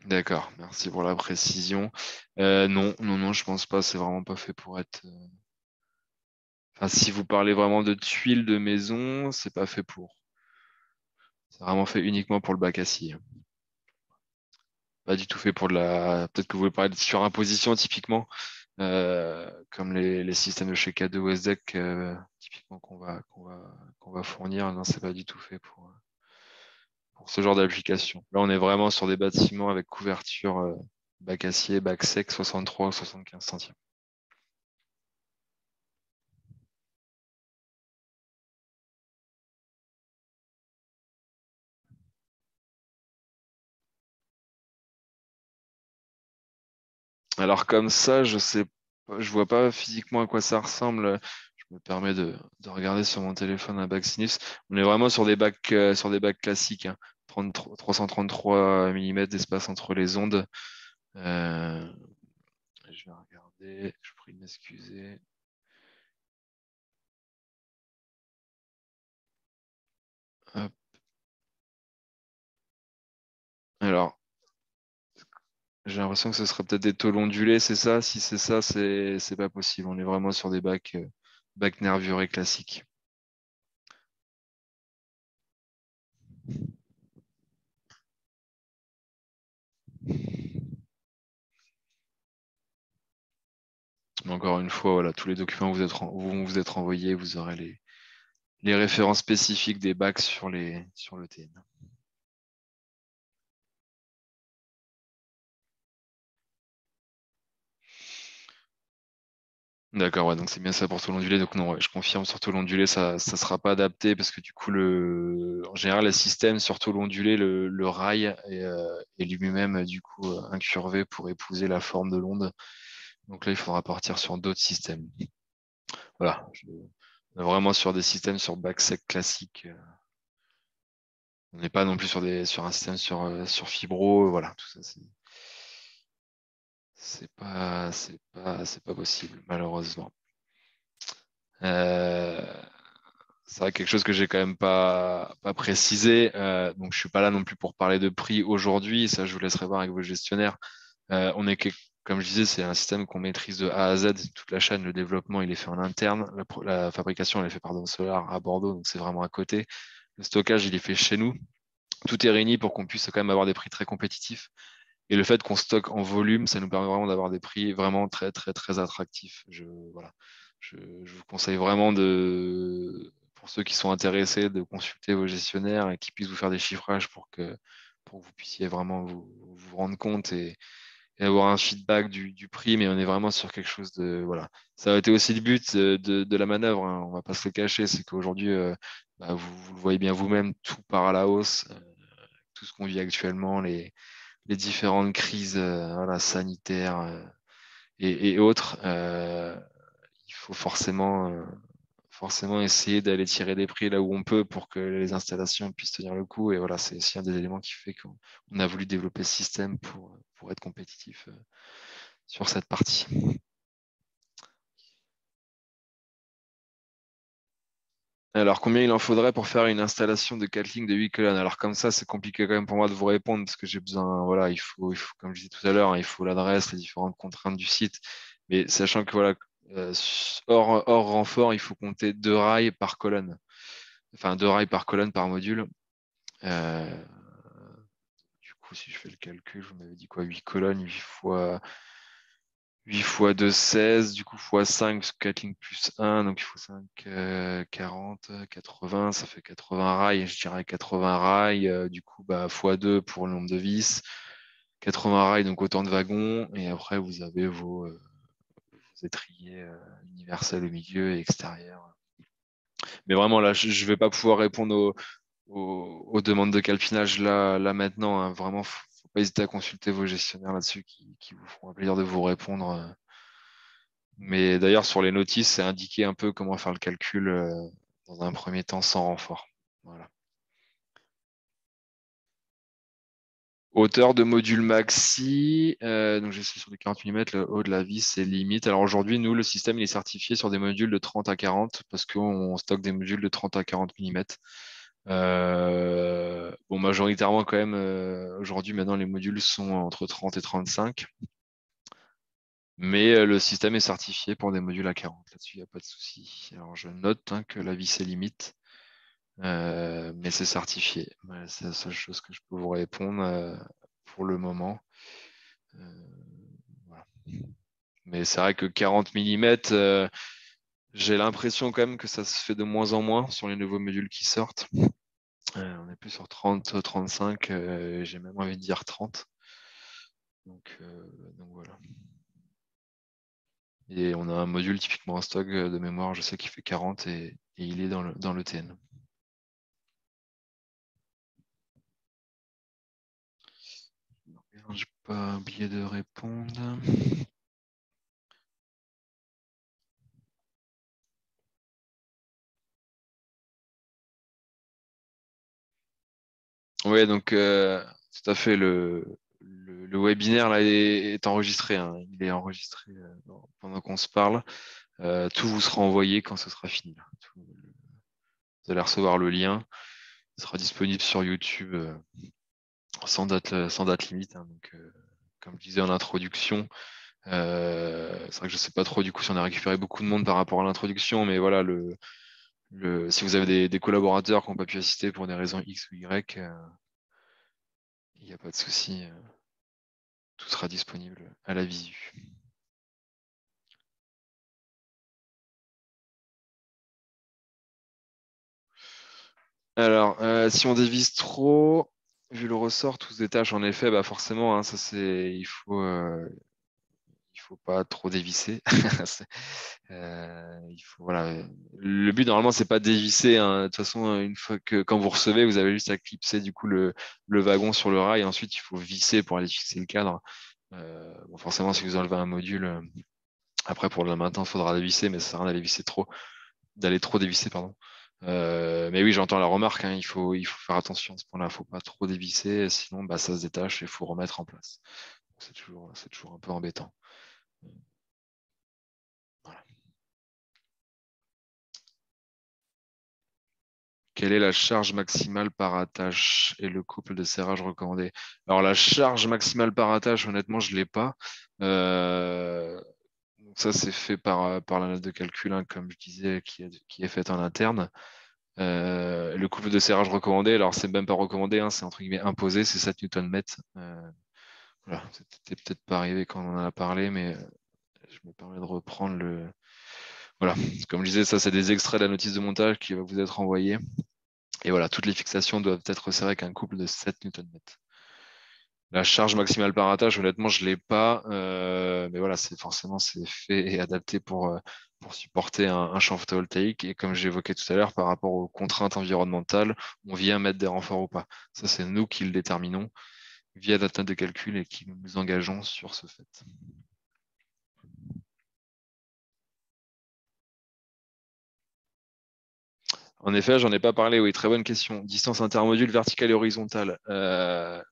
D'accord, merci pour la précision. Non, non, non, je pense pas, c'est vraiment pas fait pour être. Enfin, si vous parlez vraiment de tuiles de maison, c'est pas fait pour. C'est vraiment fait uniquement pour le bac à scie. Pas du tout fait pour de la. Peut-être que vous voulez parler de surimposition typiquement, comme les systèmes de chez K2 ou SDEC, typiquement qu'on va fournir. Non, c'est pas du tout fait pour ce genre d'application. Là, on est vraiment sur des bâtiments avec couverture bac acier, bac sec, 63 ou 75 centimes. Alors comme ça, je sais pas, je vois pas physiquement à quoi ça ressemble. Je me permets de regarder sur mon téléphone un bac sinus. On est vraiment sur des bacs classiques, hein. 333 mm d'espace entre les ondes. Euh, je vais regarder, je prie de m'excuser. Hop. Alors, j'ai l'impression que ce serait peut-être des tôles ondulées, c'est ça? Si c'est ça, c'est pas possible. On est vraiment sur des bacs nervurés classiques. Mais encore une fois, voilà, tous les documents vont vous être envoyés, vous aurez les références spécifiques des bacs sur le TN. D'accord, ouais, donc c'est bien ça pour tout l'ondulé. Donc non, ouais, je confirme sur tout l'ondulé, ça ne sera pas adapté parce que du coup, en général, les systèmes sur tout l'ondulé, le rail est lui-même du coup incurvé pour épouser la forme de l'onde. Donc là, il faudra partir sur d'autres systèmes. Voilà, on est vraiment sur des systèmes sur bac sec classique. On n'est pas non plus sur un système sur fibro. Voilà, tout ça, c'est pas possible, malheureusement. Euh, c'est vrai quelque chose que j'ai quand même pas précisé. Donc, je suis pas là non plus pour parler de prix aujourd'hui. Ça, je vous laisserai voir avec vos gestionnaires. On est, comme je disais, c'est un système qu'on maîtrise de A à Z. Toute la chaîne, le développement, il est fait en interne. La fabrication, elle est faite par Dom Solar à Bordeaux, donc c'est vraiment à côté. Le stockage, il est fait chez nous. Tout est réuni pour qu'on puisse quand même avoir des prix très compétitifs. Et le fait qu'on stocke en volume, ça nous permet vraiment d'avoir des prix vraiment très, très, très attractifs. Voilà. Je vous conseille vraiment pour ceux qui sont intéressés, de consulter vos gestionnaires et qui puissent vous faire des chiffrages pour que vous puissiez vraiment vous rendre compte et avoir un feedback du prix. Mais on est vraiment sur quelque chose de, voilà. Ça a été aussi le but de la manœuvre, hein. On va pas se le cacher, c'est qu'aujourd'hui, bah, vous le voyez bien vous-même, tout part à la hausse. Tout ce qu'on vit actuellement, les différentes crises voilà, sanitaires et autres, il faut forcément essayer d'aller tirer des prix là où on peut pour que les installations puissent tenir le coup. Et voilà, c'est aussi un des éléments qui fait qu'on a voulu développer ce système pour être compétitif sur cette partie. Alors, combien il en faudrait pour faire une installation de 4 lignes de 8 colonnes? Alors, comme ça, c'est compliqué quand même pour moi de vous répondre parce que j'ai besoin, voilà, comme je disais tout à l'heure, hein, il faut l'adresse, les différentes contraintes du site. Mais sachant que, voilà, hors renfort, il faut compter 2 rails par colonne. Enfin, 2 rails par colonne par module. Euh, du coup, si je fais le calcul, vous m'avez dit quoi? 8 colonnes, 8 fois 2, 16, du coup fois 5, parce que 4 lignes plus 1, donc il faut 5, 40, 80, ça fait 80 rails, je dirais 80 rails, du coup bah, fois 2 pour le nombre de vis, 80 rails, donc autant de wagons, et après vous avez vos étriers universels au milieu et extérieurs. Mais vraiment là, je ne vais pas pouvoir répondre aux demandes de calpinage là maintenant, hein. Vraiment, faut pas hésiter à consulter vos gestionnaires là-dessus qui vous feront un plaisir de vous répondre. Mais d'ailleurs, sur les notices, c'est indiqué un peu comment faire le calcul dans un premier temps sans renfort. Voilà. Hauteur de module maxi, donc je suis sur du 40 mm, le haut de la vis, c'est limite. Alors aujourd'hui, nous, le système il est certifié sur des modules de 30 à 40 parce qu'on stocke des modules de 30 à 40 mm. Bon, majoritairement quand même, aujourd'hui, maintenant, les modules sont entre 30 et 35. Mais le système est certifié pour des modules à 40. Là-dessus, il n'y a pas de souci. Alors, je note hein, que la vis est limite, mais c'est certifié. Voilà, c'est la seule chose que je peux vous répondre pour le moment. Euh, voilà. Mais c'est vrai que 40 mm, j'ai l'impression quand même que ça se fait de moins en moins sur les nouveaux modules qui sortent. On est plus sur 30, 35, j'ai même envie de dire 30. Donc voilà. Et on a un module typiquement en stock de mémoire, je sais qu'il fait 40 et il est dans le TN. J'ai pas oublié de répondre. Oui, donc tout à fait, le webinaire là est enregistré, hein. Il est enregistré pendant qu'on se parle. Tout vous sera envoyé quand ce sera fini, là. Vous allez recevoir le lien. Il sera disponible sur YouTube sans date limite, hein. Donc, comme je disais en introduction, c'est vrai que je sais pas trop du coup si on a récupéré beaucoup de monde par rapport à l'introduction, mais voilà, si vous avez des collaborateurs qui n'ont pas pu assister pour des raisons X ou Y, il n'y a pas de souci, tout sera disponible à la visu. Alors, si on dévisse trop, vu le ressort, tout se détache en effet, bah forcément, hein, ça c'est, il faut pas trop dévisser. Il faut, voilà. Le but normalement c'est pas de dévisser, hein. De toute façon, une fois que quand vous recevez, vous avez juste à clipser du coup le wagon sur le rail. Et ensuite, il faut visser pour aller fixer le cadre. Bon, forcément, si vous enlevez un module, après pour le maintien, il faudra dévisser, mais ça sert à rien d'aller trop dévisser, pardon. Mais oui, j'entends la remarque, hein, il faut faire attention à ce point-là. Il ne faut pas trop dévisser, sinon bah, ça se détache et il faut remettre en place. C'est toujours un peu embêtant. Voilà. Quelle est la charge maximale par attache et le couple de serrage recommandé? Alors la charge maximale par attache, honnêtement, je ne l'ai pas. Donc ça, c'est fait par la note de calcul, hein, comme je disais, qui est faite en interne. Le couple de serrage recommandé, alors c'est même pas recommandé, hein, c'est entre guillemets imposé, c'est 7 Nm. Voilà, c'était peut-être pas arrivé quand on en a parlé, mais je me permets de reprendre le. Voilà, comme je disais, ça c'est des extraits de la notice de montage qui va vous être envoyée. Et voilà, toutes les fixations doivent être serrées avec un couple de 7 Nm. La charge maximale par attache, honnêtement, je ne l'ai pas. Mais voilà, forcément c'est fait et adapté pour supporter un champ photovoltaïque. Et comme j'évoquais tout à l'heure, par rapport aux contraintes environnementales, on vient mettre des renforts ou pas. Ça, c'est nous qui le déterminons via notre note de calcul et qui nous engageons sur ce fait. En effet, j'en ai pas parlé, oui, très bonne question. Distance intermodule verticale et horizontale.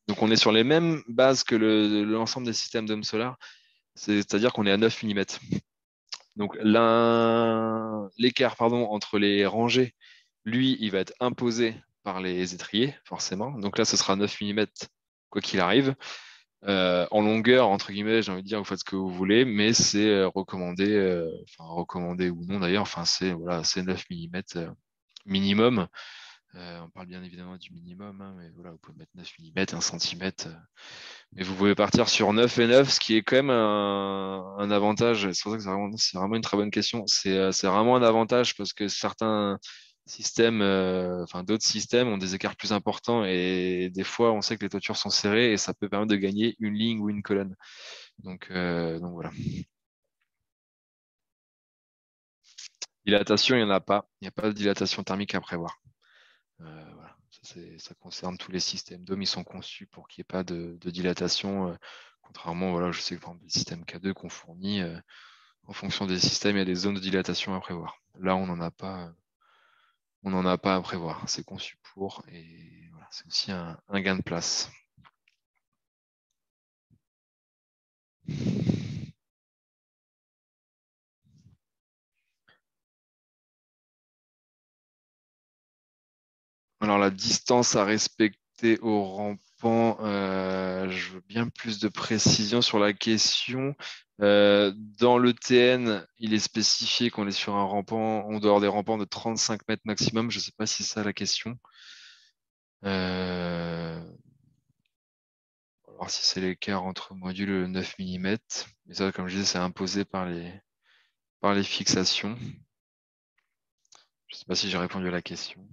Donc on est sur les mêmes bases que l'ensemble des systèmes d'hommes solaires, c'est-à-dire qu'on est à 9 mm. Donc l'écart entre les rangées, lui, il va être imposé par les étriers, forcément. Donc là, ce sera 9 mm, quoi qu'il arrive. En longueur, entre guillemets, j'ai envie de dire, vous faites ce que vous voulez, mais c'est recommandé, enfin recommandé ou non d'ailleurs, enfin c'est voilà, c'est 9 mm minimum. On parle bien évidemment du minimum, hein, mais voilà, vous pouvez mettre 9 mm, 1 cm. Mais vous pouvez partir sur 9 et 9, ce qui est quand même un avantage. C'est pour ça que c'est vraiment une très bonne question. C'est vraiment un avantage parce que certains systèmes, enfin d'autres systèmes ont des écarts plus importants et des fois on sait que les toitures sont serrées et ça peut permettre de gagner une ligne ou une colonne. Donc voilà. Dilatation, il n'y en a pas. Il n'y a pas de dilatation thermique à prévoir. Voilà. Ça concerne tous les systèmes d'hommes. Ils sont conçus pour qu'il n'y ait pas de dilatation. Contrairement, voilà, je sais que par exemple, les systèmes K2 qu'on fournit, en fonction des systèmes, il y a des zones de dilatation à prévoir. Là, on n'en a pas, on n'en a pas à prévoir. C'est conçu pour et voilà, c'est aussi un gain de place. Alors, la distance à respecter au rampant, je veux bien plus de précision sur la question. Dans le TN, il est spécifié qu'on est sur un rampant, en dehors des rampants de 35 mètres maximum. Je ne sais pas si c'est ça la question. On va voir si c'est l'écart entre modules 9 mm. Mais ça, comme je disais, c'est imposé par les fixations. Je ne sais pas si j'ai répondu à la question.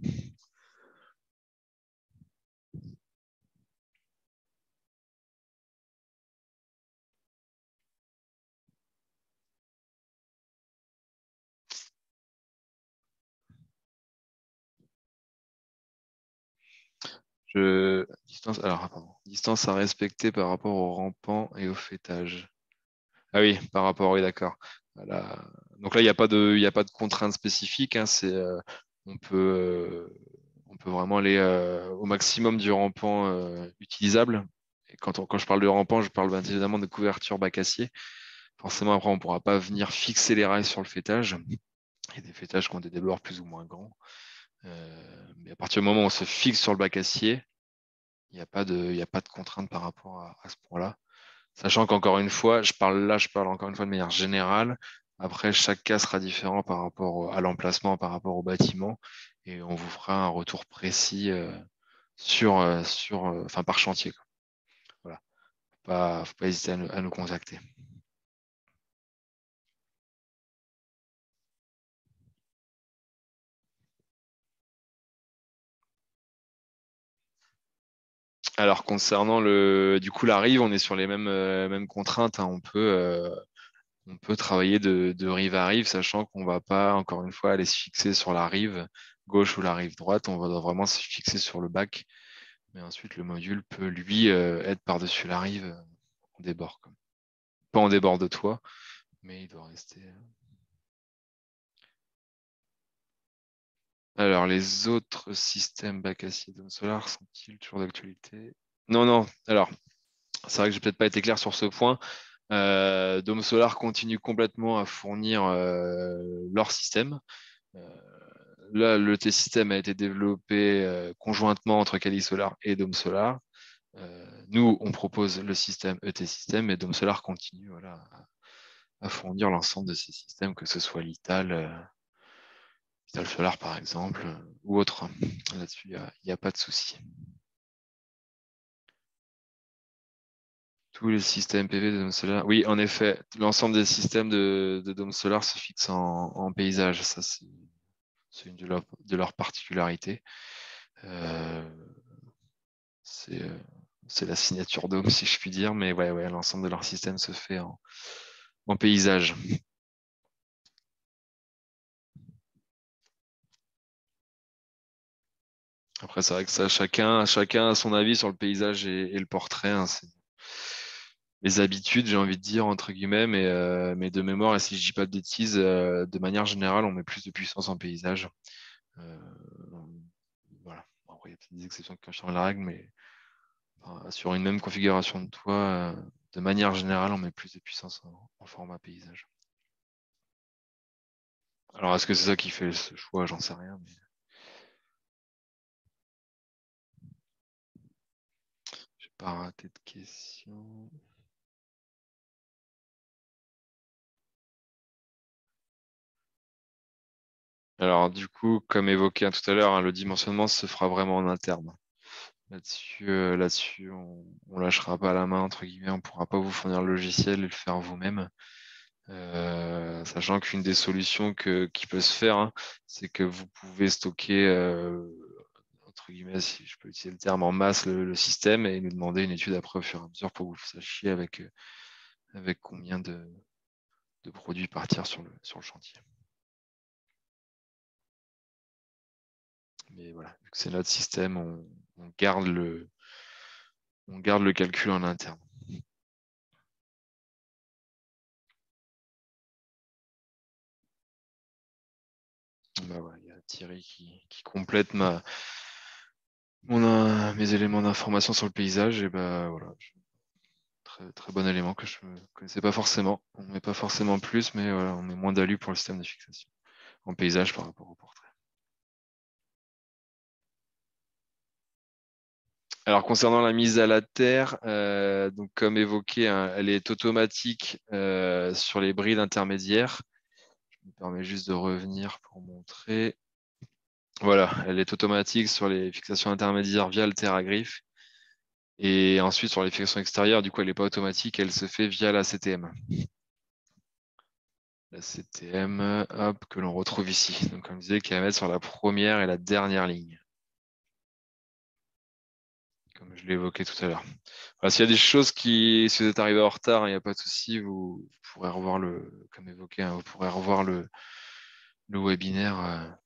Distance à respecter par rapport au rampant et au fêtage. Ah oui, par rapport, oui, d'accord. Voilà. Donc là, il y a pas de contrainte spécifique, hein, on peut vraiment aller au maximum du rampant utilisable. Et quand je parle de rampant, je parle bien évidemment de couverture bac acier. Forcément, après, on ne pourra pas venir fixer les rails sur le fêtage. Il y a des fêtages qui ont des débords plus ou moins grands. Mais à partir du moment où on se fixe sur le bac acier, il y a pas de contrainte par rapport à ce point-là. Sachant qu'encore une fois, je parle encore une fois de manière générale. Après, chaque cas sera différent par rapport à l'emplacement, par rapport au bâtiment. Et on vous fera un retour précis enfin, par chantier, quoi. Voilà. Faut pas hésiter à nous contacter. Alors, concernant du coup, la rive, on est sur les mêmes contraintes, hein. On peut travailler de rive à rive, sachant qu'on va pas, encore une fois, aller se fixer sur la rive gauche ou la rive droite. On va vraiment se fixer sur le bac. Mais ensuite, le module peut, lui, être par-dessus la rive en débord, quoi. Pas en débord de toit, mais il doit rester. Alors, les autres systèmes bac acier dôme solar sont-ils toujours d'actualité? Non, non. Alors, c'est vrai que j'ai peut-être pas été clair sur ce point. Dome Solar continue complètement à fournir leur système. Euh, Là, le T-System a été développé conjointement entre Cali Solar et Dome Solar. Nous, on propose le système ET-System et Dome Solar continue, voilà, à fournir l'ensemble de ces systèmes, que ce soit l'Ital Solar par exemple, ou autre. Là-dessus, il n'y a pas de souci. Tous les systèmes PV de Dome Solar. Oui, en effet, l'ensemble des systèmes de Dome Solar se fixent en paysage. Ça, c'est une de leurs particularités. Euh, c'est euh, c'est la signature Dome, si je puis dire, mais ouais, ouais, l'ensemble de leur système se fait en paysage. Après, c'est vrai que ça, chacun a son avis sur le paysage et le portrait, hein. C'est les habitudes, j'ai envie de dire, entre guillemets, mais de mémoire, et si je dis pas de bêtises, de manière générale, on met plus de puissance en paysage. Euh, voilà. Bon, après, il y a peut-être des exceptions qui confirment la règle, mais enfin, sur une même configuration de toit, de manière générale, on met plus de puissance en format paysage. Alors, est-ce que c'est ça qui fait ce choix? J'en sais rien. Mais j'ai pas raté de questions. Alors, du coup, comme évoqué tout à l'heure, hein, le dimensionnement se fera vraiment en interne. Là-dessus, on lâchera pas la main, entre guillemets, on pourra pas vous fournir le logiciel et le faire vous-même. Sachant qu'une des solutions qui peut se faire, hein, c'est que vous pouvez stocker, entre guillemets, si je peux utiliser le terme, en masse le système et nous demander une étude après au fur et à mesure pour que vous sachiez avec combien de produits partir sur le chantier. Mais voilà, vu que c'est notre système, on garde on garde le calcul en interne. Bah ouais, il y a Thierry qui complète mes éléments d'information sur le paysage. Et bah voilà, très, très bon élément que je ne connaissais pas forcément. On ne met pas forcément plus, mais voilà, on met moins d'alu pour le système de fixation en paysage par rapport au portrait. Alors, concernant la mise à la terre, donc comme évoqué, hein, elle est automatique sur les brides intermédiaires. Je me permets juste de revenir pour montrer. Voilà, elle est automatique sur les fixations intermédiaires via le terre à griffe. Et ensuite, sur les fixations extérieures, du coup, elle n'est pas automatique, elle se fait via la CTM. La CTM, hop, que l'on retrouve ici. Donc, comme je disais, qui est à mettre sur la première et la dernière ligne, comme je l'ai évoqué tout à l'heure. Voilà, s'il y a des choses si vous êtes arrivé en retard, il n'y a pas de souci, vous pourrez revoir comme évoqué, hein, vous pourrez revoir le webinaire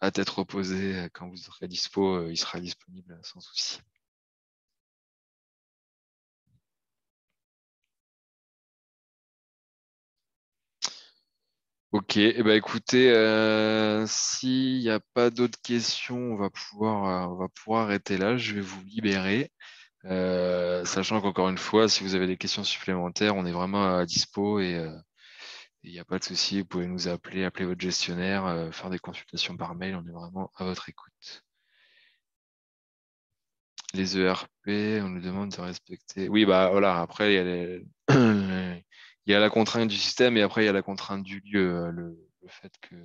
à tête reposée quand vous serez dispo, il sera disponible sans souci. Ok, eh ben écoutez, s'il n'y a pas d'autres questions, on va pouvoir arrêter là. Je vais vous libérer. Sachant qu'encore une fois, si vous avez des questions supplémentaires, on est vraiment à dispo et il n'y a pas de souci. Vous pouvez nous appeler, appeler votre gestionnaire, faire des consultations par mail. On est vraiment à votre écoute. Les ERP, on nous demande de respecter. Oui, bah voilà. Après, il y a il y a la contrainte du système et après, il y a la contrainte du lieu. Le fait que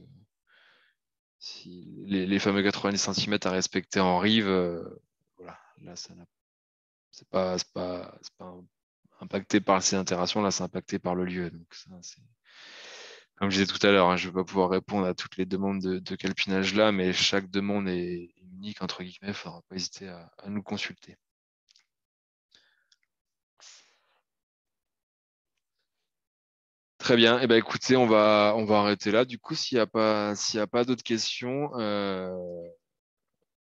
si les fameux 90 cm à respecter en rive, voilà, là, c'est pas impacté par ces interactions, là, c'est impacté par le lieu. Donc, ça, comme je disais tout à l'heure, hein, je ne vais pas pouvoir répondre à toutes les demandes de calpinage là, mais chaque demande est unique, entre guillemets, il ne faudra pas hésiter à nous consulter. Très bien. Eh ben, écoutez, on va arrêter là. Du coup, s'il y a pas d'autres questions,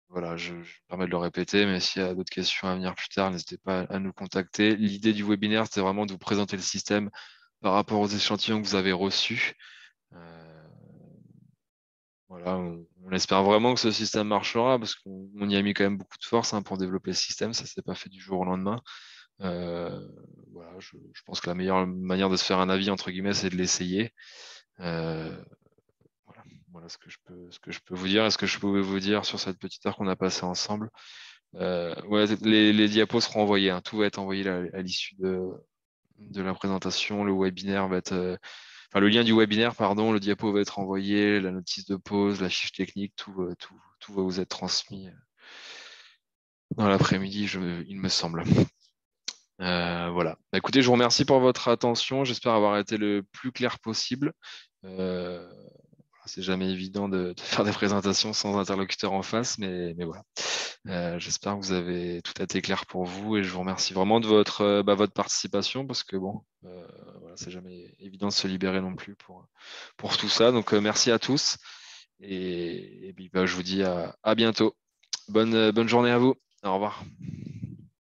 voilà, je me permets de le répéter, mais s'il y a d'autres questions à venir plus tard, n'hésitez pas à nous contacter. L'idée du webinaire, c'était vraiment de vous présenter le système par rapport aux échantillons que vous avez reçus. Euh, voilà, on espère vraiment que ce système marchera parce qu'on y a mis quand même beaucoup de force hein, pour développer le système. Ça s'est pas fait du jour au lendemain. Euh, voilà, je pense que la meilleure manière de se faire un avis, entre guillemets, c'est de l'essayer. Euh, voilà, voilà ce que je peux vous dire. Est-ce que je pouvais vous dire sur cette petite heure qu'on a passée ensemble? Ouais, les diapos seront envoyés, hein. Tout va être envoyé à l'issue de la présentation. Le webinaire va être, enfin, le lien du webinaire, pardon, le diapo va être envoyé, la notice de pause, la fiche technique, tout va vous être transmis dans l'après-midi, il me semble. Voilà. Bah, écoutez, je vous remercie pour votre attention. J'espère avoir été le plus clair possible. Euh, c'est jamais évident de faire des présentations sans interlocuteur en face, mais voilà. J'espère que vous avez tout a été clair pour vous et je vous remercie vraiment de votre participation parce que bon, voilà, c'est jamais évident de se libérer non plus pour tout ça. Donc merci à tous et puis bah, je vous dis à bientôt. Bonne journée à vous. Au revoir.